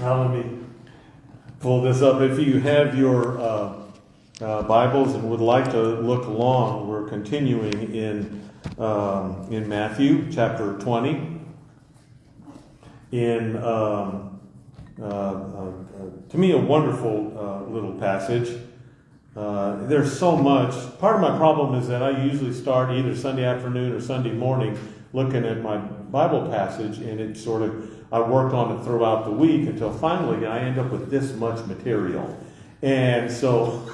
Let me pull this up. If you have your Bibles and would like to look along, we're continuing in Matthew chapter 20. To me, a wonderful little passage. There's so much. Part of my problem is that I usually start either Sunday afternoon or Sunday morning looking at my Bible passage, and it sort of, I work on it throughout the week until finally I end up with this much material. And so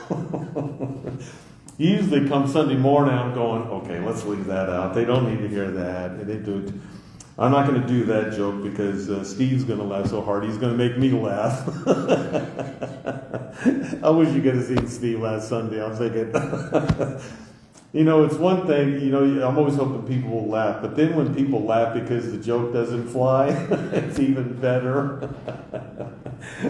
usually come Sunday morning, I'm going, okay, let's leave that out. They don't need to hear that. And they do it. I'm not going to do that joke because Steve's going to laugh so hard. He's going to make me laugh. I wish you could have seen Steve last Sunday. I was thinking, it's one thing, I'm always hoping people will laugh. But then when people laugh because the joke doesn't fly, it's even better.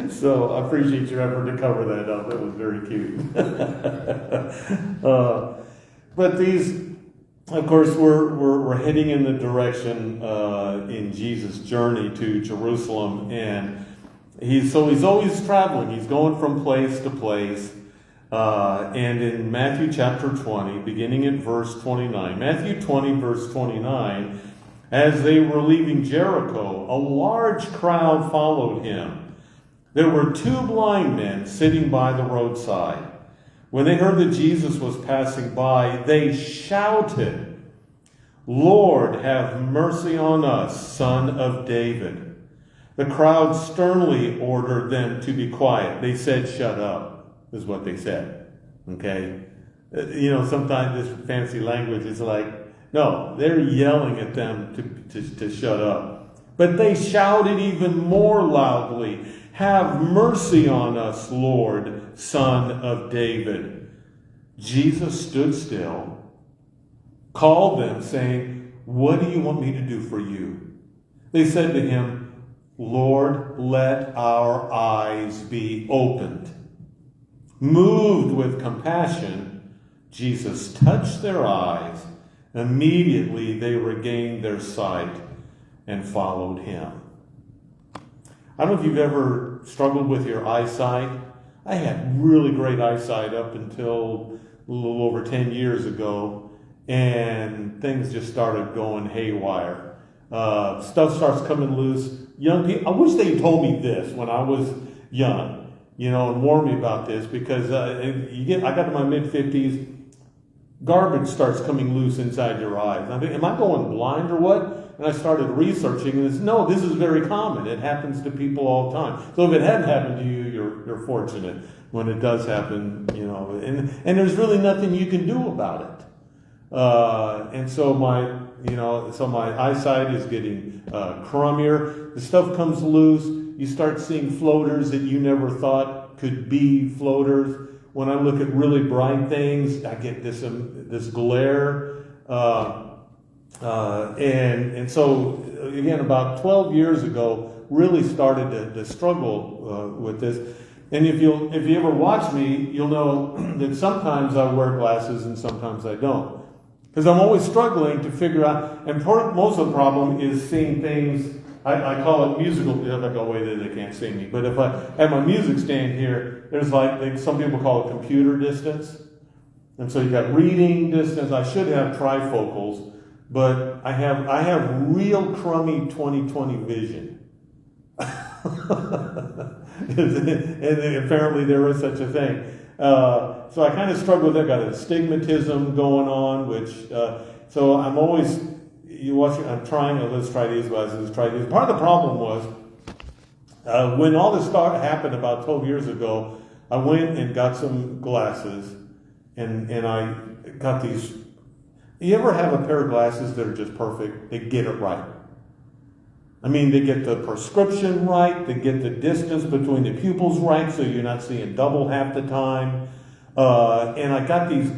So I appreciate your effort to cover that up. That was very cute. But these, of course, we're heading in the direction in Jesus' journey to Jerusalem, and he's always traveling. He's going from place to place. And in Matthew chapter 20, beginning in verse 29, Matthew 20, verse 29, as they were leaving Jericho, a large crowd followed him. There were two blind men sitting by the roadside. When they heard that Jesus was passing by, they shouted, "Lord, have mercy on us, Son of David." The crowd sternly ordered them to be quiet. They said, "Shut up," is what they said. Okay? Sometimes this fancy language is like, no, they're yelling at them to shut up. But they shouted even more loudly, "Have mercy on us, Lord, Son of David." Jesus stood still, called them, saying, "What do you want me to do for you?" They said to him, "Lord, let our eyes be opened." Moved with compassion, Jesus touched their eyes. Immediately they regained their sight and followed him. I don't know if you've ever struggled with your eyesight. I had really great eyesight up until a little over 10 years ago, and things just started going haywire. Stuff starts coming loose. Young people, I wish they told me this when I was young, and warned me about this, because I got to my mid-50s, garbage starts coming loose inside your eyes. I think, am I going blind or what? And I started researching, and this is very common. It happens to people all the time. So if it hadn't happened to you, you're fortunate. When it does happen, and there's really nothing you can do about it. And so my eyesight is getting crummier. The stuff comes loose. You start seeing floaters that you never thought could be floaters. When I look at really bright things, I get this glare. And so, again, about 12 years ago, really started to struggle with this. And if you ever watch me, you'll know that sometimes I wear glasses and sometimes I don't. Because I'm always struggling to figure out, and most of the problem is seeing things. I call it musical. If I go away, they can't see me. But if I have my music stand here, there's like some people call it computer distance. And so you got reading distance. I should have trifocals, but I have real crummy 20/20 vision. And apparently there is such a thing. So I kind of struggle with that. Got astigmatism going on, which so I'm always. I'm trying, let's try these glasses, let's try these. Part of the problem was, when all this happened about 12 years ago, I went and got some glasses, and I got these. You ever have a pair of glasses that are just perfect? They get it right. I mean, they get the prescription right, they get the distance between the pupils right, so you're not seeing double half the time. And I got these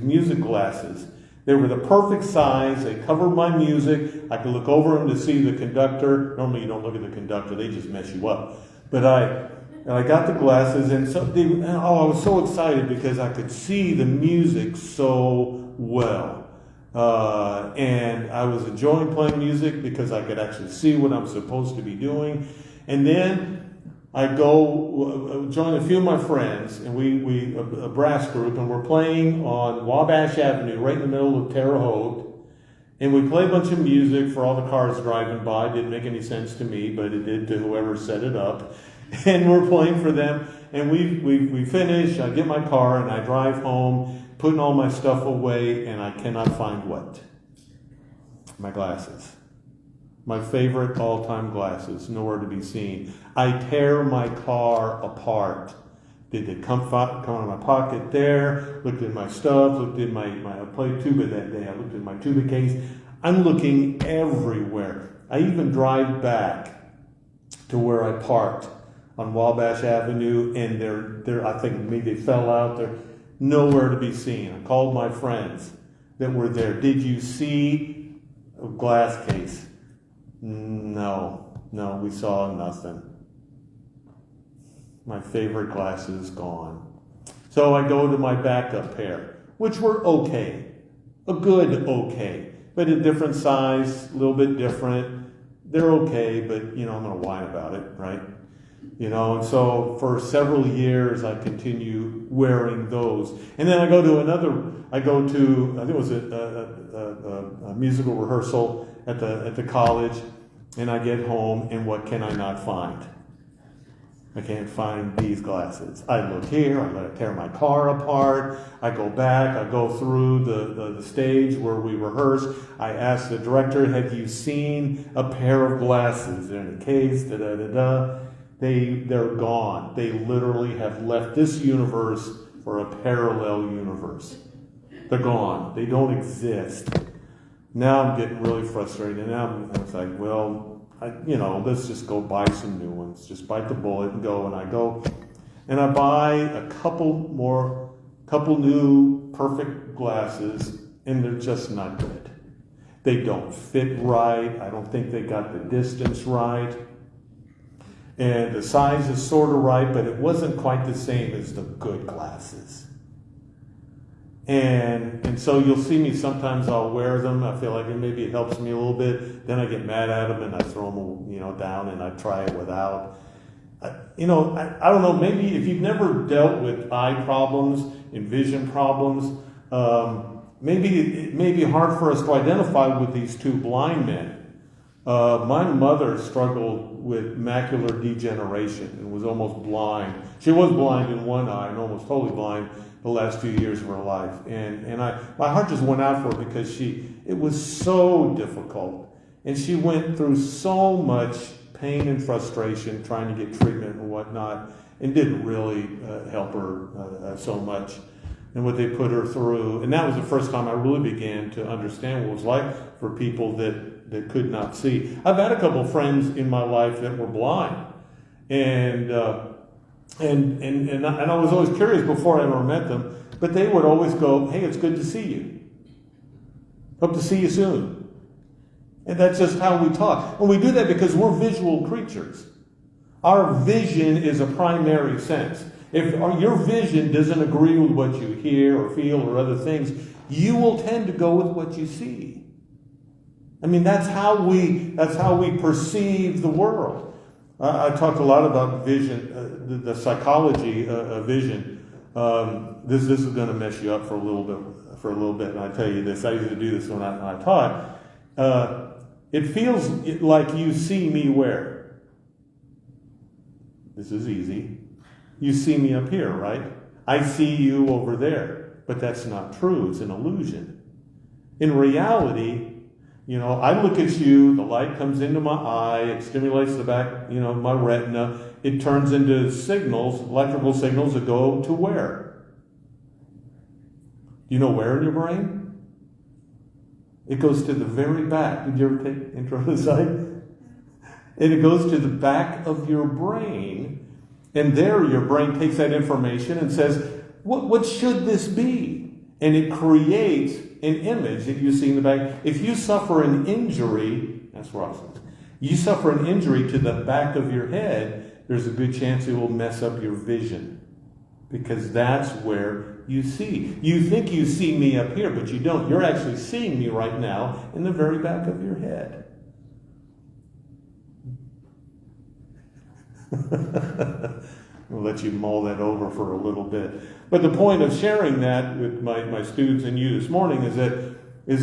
music glasses. They were the perfect size. They covered my music. I could look over them to see the conductor. Normally you don't look at the conductor. They just mess you up. But I got the glasses, and I was so excited because I could see the music so well. And I was enjoying playing music because I could actually see what I'm supposed to be doing. And then I go join a few of my friends, and we a brass group, and we're playing on Wabash Avenue, right in the middle of Terre Haute. And we play a bunch of music for all the cars driving by. It didn't make any sense to me, but it did to whoever set it up. And we're playing for them. And we finish. I get my car and I drive home, putting all my stuff away, and I cannot find what? My glasses. My favorite all-time glasses, nowhere to be seen. I tear my car apart. Did it come out of my pocket there? Looked at my stuff, looked at I played tuba that day. I looked at my tuba case. I'm looking everywhere. I even drive back to where I parked on Wabash Avenue, and they're I think maybe they fell out. They're nowhere to be seen. I called my friends that were there. Did you see a glass case? No, we saw nothing. My favorite glasses gone. So I go to my backup pair, which were okay. A good okay. But a different size, a little bit different. They're okay, but I'm going to whine about it, right? And so for several years I continue wearing those. And then I go to I think it was a musical rehearsal at the college, and I get home, and what can I not find? I can't find these glasses. I look here, I'm going to tear my car apart. I go back, I go through the stage where we rehearse. I ask the director, have you seen a pair of glasses? They're in a case, da-da-da-da. They're gone. They literally have left this universe for a parallel universe. They're gone. They don't exist. Now I'm getting really frustrated. And now I was like, well, let's just go buy some new ones. Just bite the bullet and go. And I go and I buy a couple new perfect glasses, and they're just not good. They don't fit right. I don't think they got the distance right. And the size is sort of right, but it wasn't quite the same as the good glasses. And so you'll see me sometimes I'll wear them. I feel like maybe it helps me a little bit. Then I get mad at them and I throw them, down, and I try it without. I don't know. Maybe if you've never dealt with eye problems and vision problems, maybe it may be hard for us to identify with these two blind men. My mother struggled with macular degeneration and was almost blind. She was blind in one eye and almost totally blind the last few years of her life. And my heart just went out for her because it was so difficult. And she went through so much pain and frustration trying to get treatment and whatnot, and didn't really help her so much and what they put her through. And that was the first time I really began to understand what it was like for people that could not see. I've had a couple of friends in my life that were blind, and I was always curious before I ever met them, but they would always go, hey, it's good to see you. Hope to see you soon. And that's just how we talk. And we do that because we're visual creatures. Our vision is a primary sense. If your vision doesn't agree with what you hear or feel or other things, you will tend to go with what you see. I mean, that's how we perceive the world. I talked a lot about vision, the psychology of vision. This is going to mess you up for a little bit. And I tell you this, I used to do this when I taught. It feels like you see me where? This is easy. You see me up here, right? I see you over there, but that's not true. It's an illusion. In reality, I look at you, the light comes into my eye, it stimulates the back, my retina. It turns into signals, electrical signals that go to where? Do you know where in your brain? It goes to the very back. Did you ever take intro to the site? And it goes to the back of your brain, and there your brain takes that information and says, what should this be? And it creates an image that you see in the back. If you suffer an injury, that's Ross. You suffer an injury to the back of your head, there's a good chance it will mess up your vision. Because that's where you see. You think you see me up here, but you don't. You're actually seeing me right now in the very back of your head. I'll let you mull that over for a little bit. But the point of sharing that with my students and you this morning is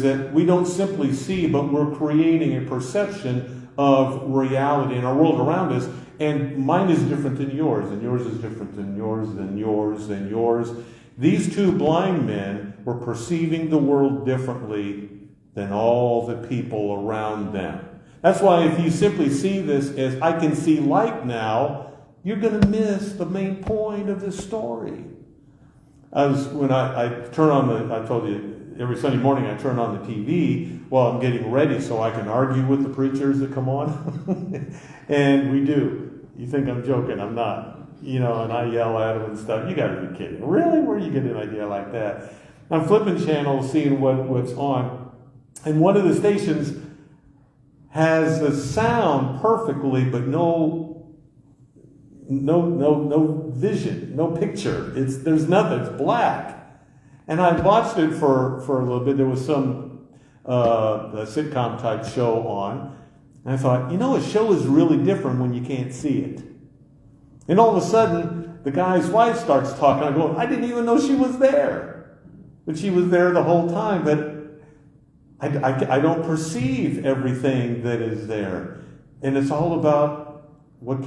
that we don't simply see, but we're creating a perception of reality in our world around us. And mine is different than yours, and yours is different than yours, than yours, than yours. These two blind men were perceiving the world differently than all the people around them. That's why if you simply see this as, I can see light now, you're going to miss the main point of this story. When I turn on I told you, every Sunday morning I turn on the TV while I'm getting ready so I can argue with the preachers that come on. And we do. You think I'm joking, I'm not. And I yell at them and stuff. You got to be kidding. Really? Where do you get an idea like that? I'm flipping channels, seeing what's on. And one of the stations has the sound perfectly, but no vision, no picture. There's nothing. It's black. And I watched it for a little bit. There was some a sitcom type show on. And I thought, a show is really different when you can't see it. And all of a sudden, the guy's wife starts talking. I go, I didn't even know she was there. But she was there the whole time. But I don't perceive everything that is there. And it's all about what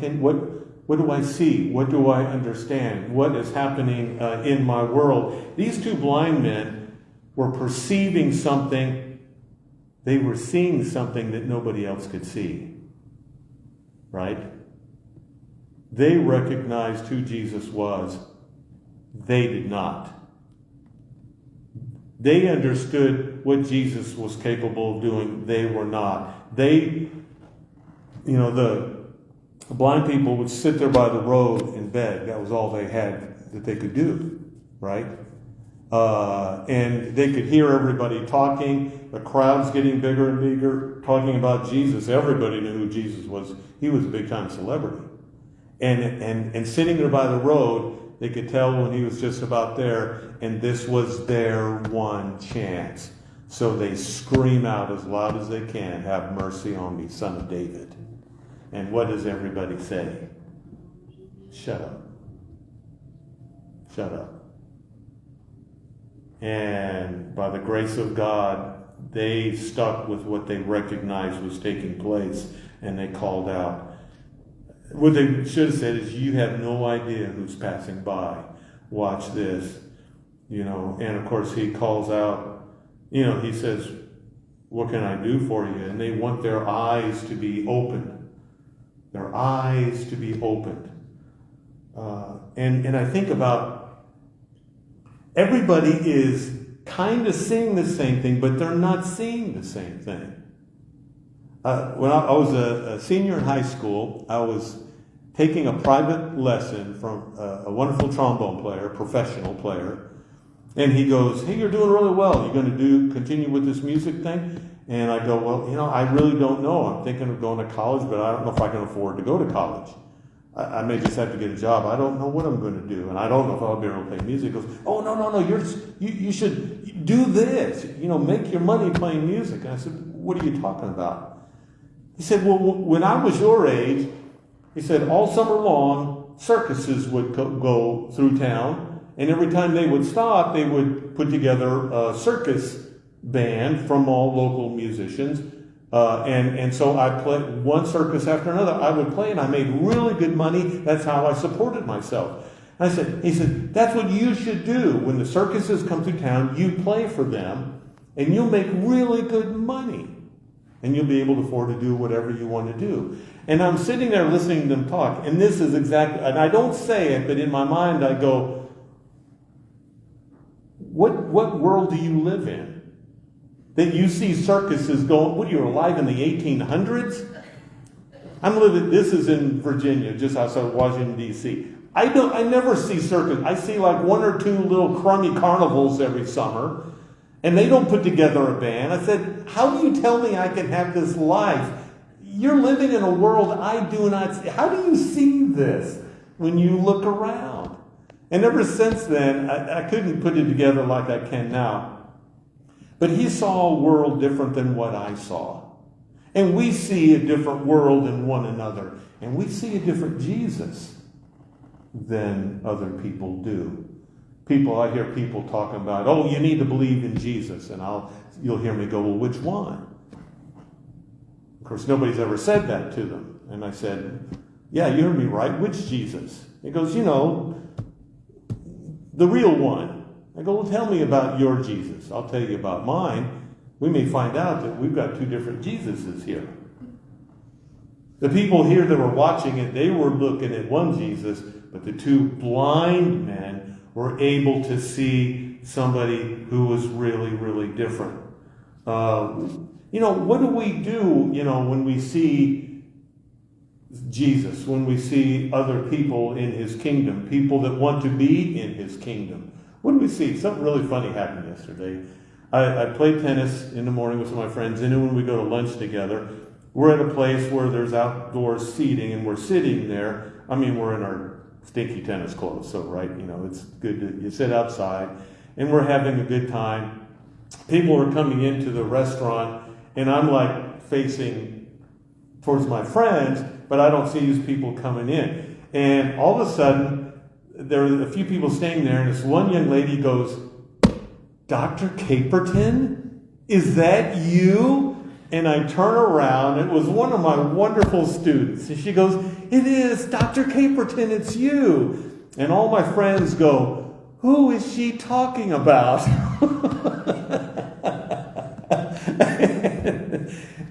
do I see? What do I understand? What is happening in my world? These two blind men were perceiving something. They were seeing something that nobody else could see. Right? They recognized who Jesus was. They did not. They understood what Jesus was capable of doing. They were not. The blind people would sit there by the road and beg. That was all they had that they could do, right? And they could hear everybody talking. The crowd's getting bigger and bigger, talking about Jesus. Everybody knew who Jesus was. He was a big-time celebrity. And sitting there by the road, they could tell when he was just about there, and this was their one chance. So they scream out as loud as they can, "Have mercy on me, Son of David." And what does everybody say? Shut up. Shut up. And by the grace of God, they stuck with what they recognized was taking place, and they called out. What they should have said is, "You have no idea who's passing by. Watch this." And of course he calls out, he says, "What can I do for you?" And they want their eyes to be opened. Their eyes to be opened. And I think about everybody is kind of seeing the same thing, but they're not seeing the same thing. When I was a senior in high school, I was taking a private lesson from a wonderful trombone player, professional player. And he goes, "Hey, you're doing really well. You're going to continue with this music thing?" And I go, "Well, I really don't know. I'm thinking of going to college, but I don't know if I can afford to go to college. I may just have to get a job. I don't know what I'm going to do, and I don't know if I'll be able to play music." He goes, "Oh, no, you should do this. Make your money playing music." And I said, "What are you talking about?" He said, "Well, when I was your age," he said, "all summer long, circuses would go through town, and every time they would stop, they would put together a circus band from all local musicians. And so I played one circus after another. I would play, and I made really good money. That's how I supported myself." He said, "That's what you should do. When the circuses come through town, you play for them, and you'll make really good money. And you'll be able to afford to do whatever you want to do." And I'm sitting there listening to them talk, and this is exactly, and I don't say it, but in my mind I go, what world do you live in? That you see circuses going, what, you were alive in the 1800s? This is in Virginia, just outside of Washington, D.C. I never see circus. I see like one or two little crummy carnivals every summer, and they don't put together a band. I said, "How do you tell me I can have this life? You're living in a world I do not see. How do you see this when you look around?" And ever since then, I couldn't put it together like I can now. But he saw a world different than what I saw. And we see a different world in one another. And we see a different Jesus than other people do. I hear people talking about, oh, you need to believe in Jesus. And you'll hear me go, well, which one? Of course, nobody's ever said that to them. And I said, yeah, you heard me right. Which Jesus? He goes, the real one. I go, well, tell me about your Jesus. I'll tell you about mine. We may find out that we've got two different Jesuses here. The people here that were watching it, they were looking at one Jesus, but the two blind men were able to see somebody who was really, really different. What do we do, when we see Jesus, when we see other people in his kingdom, people that want to be in his kingdom? What do we see? Something really funny happened yesterday. I played tennis in the morning with some of my friends, and then when we go to lunch together, we're at a place where there's outdoor seating, and we're sitting there. We're in our stinky tennis clothes, so, right, it's good you sit outside, and we're having a good time. People are coming into the restaurant, and I'm like facing towards my friends, but I don't see these people coming in. And all of a sudden, there are a few people staying there, and this one young lady goes, Dr. Caperton, is that you? And I turn around, it was one of my wonderful students. And she goes, it is, Dr. Caperton, it's you. And all my friends go, who is she talking about?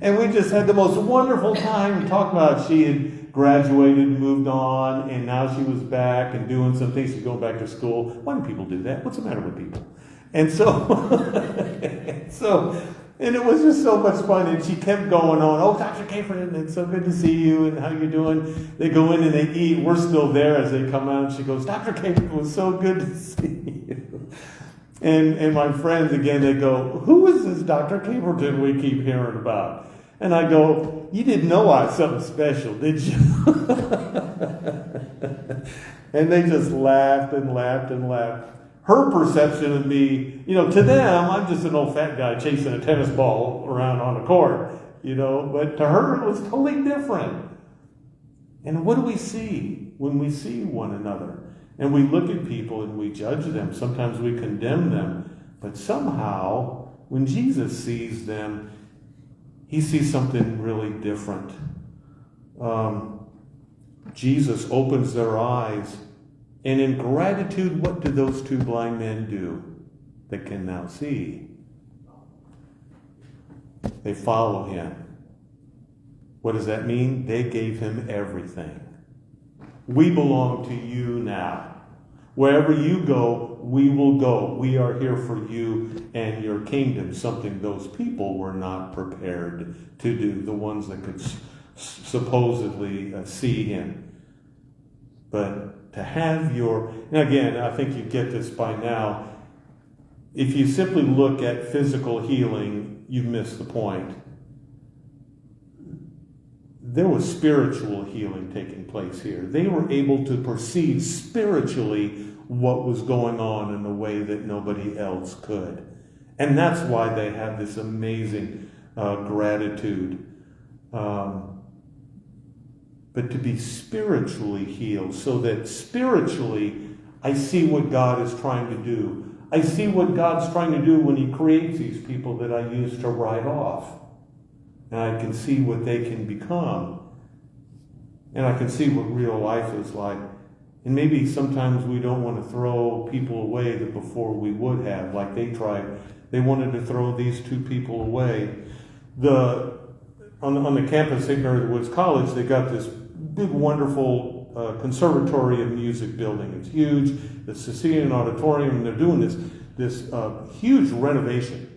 And we just had the most wonderful time talking about she had graduated, moved on, and now she was back and doing some things. She's going back to school. Why do people do that? What's the matter with people? And and it was just so much fun. And she kept going on, oh, Dr. Caperton, it's so good to see you, and how you doing? They go in and they eat. We're still there as they come out. And she goes, Dr. Caperton, it was so good to see you. And my friends, again, they go, who is this Dr. Caperton we keep hearing about? And I go, you didn't know I was something special, did you? And they just laughed and laughed and laughed. Her perception of me, to them, I'm just an old fat guy chasing a tennis ball around on a court, but to her it was totally different. And what do we see when we see one another? And we look at people and we judge them. Sometimes we condemn them. But somehow, when Jesus sees them, he sees something really different. Jesus opens their eyes. And in gratitude, what do those two blind men do that can now see? They follow him. What does that mean? They gave him everything. We belong to you now. Wherever you go, we will go. We are here for you and your kingdom, something those people were not prepared to do, the ones that could supposedly see him. But to have and again, I think you get this by now, if you simply look at physical healing, you've missed the point. There was spiritual healing taking place here. They were able to perceive spiritually what was going on in a way that nobody else could. And that's why they have this amazing gratitude. But to be spiritually healed, so that spiritually I see what God is trying to do. I see what God's trying to do when he creates these people that I used to write off. And I can see what they can become. And I can see what real life is like. And maybe sometimes we don't want to throw people away that before we would have, like they tried. They wanted to throw these two people away. On the campus of St. Mary Woods College, they got this big, wonderful conservatory of music building. It's huge. The Sicilian Auditorium, and they're doing this huge renovation.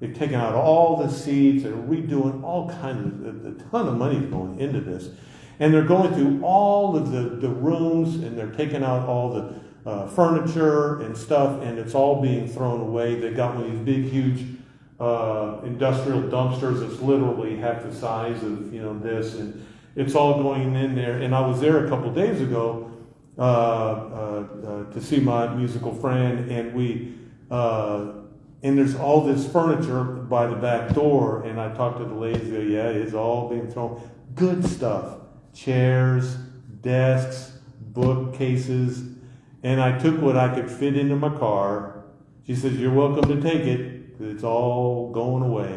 They've taken out all the seats. They're redoing all kinds of, a ton of money is going into this. And they're going through all of the rooms, and they're taking out all the furniture and stuff, and it's all being thrown away. They got one of these big, huge industrial dumpsters that's literally half the size of this, and it's all going in there. And I was there a couple days ago to see my musical friend, and and there's all this furniture by the back door, and I talked to the ladies, go, yeah, it's all being thrown. Good stuff. Chairs, desks, bookcases. And I took what I could fit into my car. She says, you're welcome to take it, because it's all going away.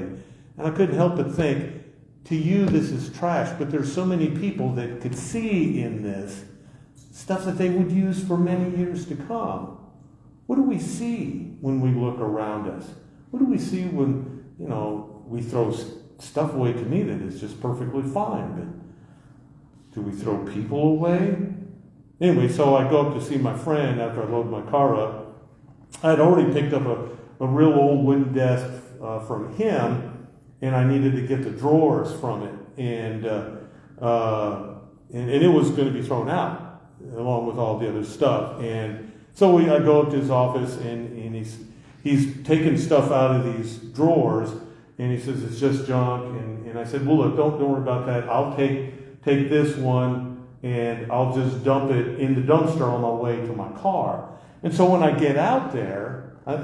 And I couldn't help but think, to you this is trash, but there's so many people that could see in this stuff that they would use for many years to come. What do we see when we look around us? What do we see when, we throw stuff away? To me that is just perfectly fine, but do we throw people away? Anyway, so I go up to see my friend after I load my car up. I had already picked up a real old wooden desk from him, and I needed to get the drawers from it, and it was going to be thrown out along with all the other stuff. And so I go up to his office, and he's taking stuff out of these drawers, and he says it's just junk. And I said, well, look, don't worry about that. I'll take this one, and I'll just dump it in the dumpster on my way to my car. And so when I get out there, I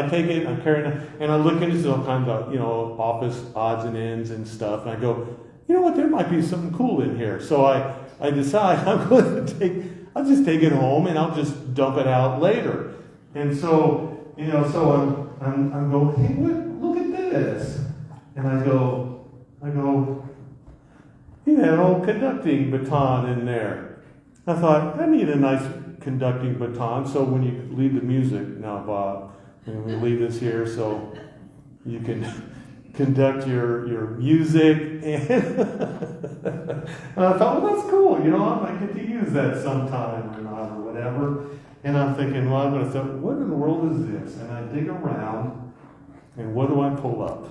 take it, I'm carrying it, and I look into all kinds of, office odds and ends and stuff, and I go, you know what, there might be something cool in here. So I decide I'll just take it home, and I'll just dump it out later. And so, I'm going, hey, look at this. And I go, he had an old conducting baton in there. I thought, I need a nice conducting baton, so when you leave the music, now Bob, when we leave this here, so you can conduct your music, and I thought, well, that's cool, I might get to use that sometime or not, or whatever. And I'm thinking, well, I'm going to think, what in the world is this? And I dig around, and what do I pull up?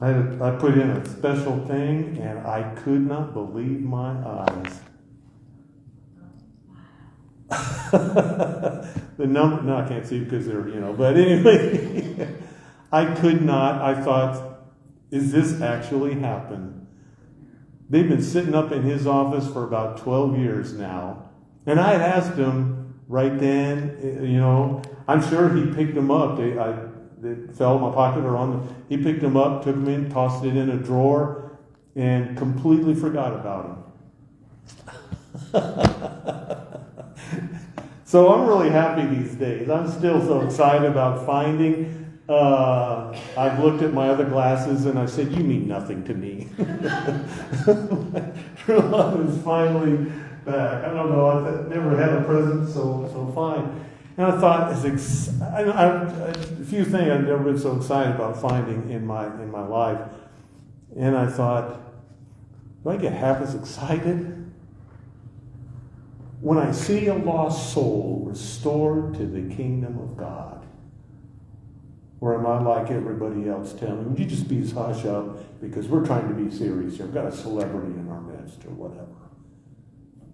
I put in a special thing, and I could not believe my eyes. The number, no, I can't see because they're, but anyway, I could not. I thought, is this actually happen? They've been sitting up in his office for about 12 years now, and I had asked him right then, I'm sure he picked them up. They fell in my pocket or he picked them up, took them in, tossed it in a drawer, and completely forgot about them. So I'm really happy these days. I'm still so excited about finding. I've looked at my other glasses and I said, you mean nothing to me. True love is finally back. I don't know, I've never had a present so fine. And I thought, a few things I've never been so excited about finding in my life. And I thought, do I get half as excited when I see a lost soul restored to the kingdom of God? Or am I like everybody else telling me, would you just be hush up because we're trying to be serious here. We've got a celebrity in our midst or whatever.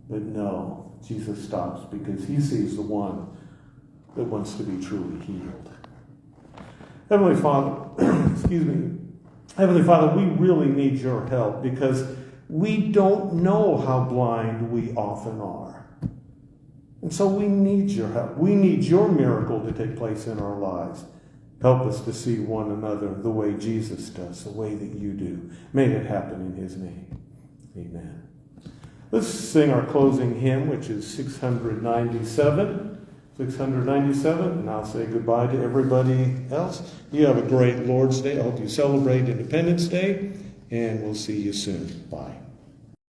But no, Jesus stops because he sees the one that wants to be truly healed. Heavenly Father, Heavenly Father, we really need your help because we don't know how blind we often are. And so we need your help. We need your miracle to take place in our lives. Help us to see one another the way Jesus does, the way that you do. May it happen in his name. Amen. Let's sing our closing hymn, which is 697. 697, and I'll say goodbye to everybody else. You have a great Lord's Day. I hope you celebrate Independence Day, and we'll see you soon. Bye.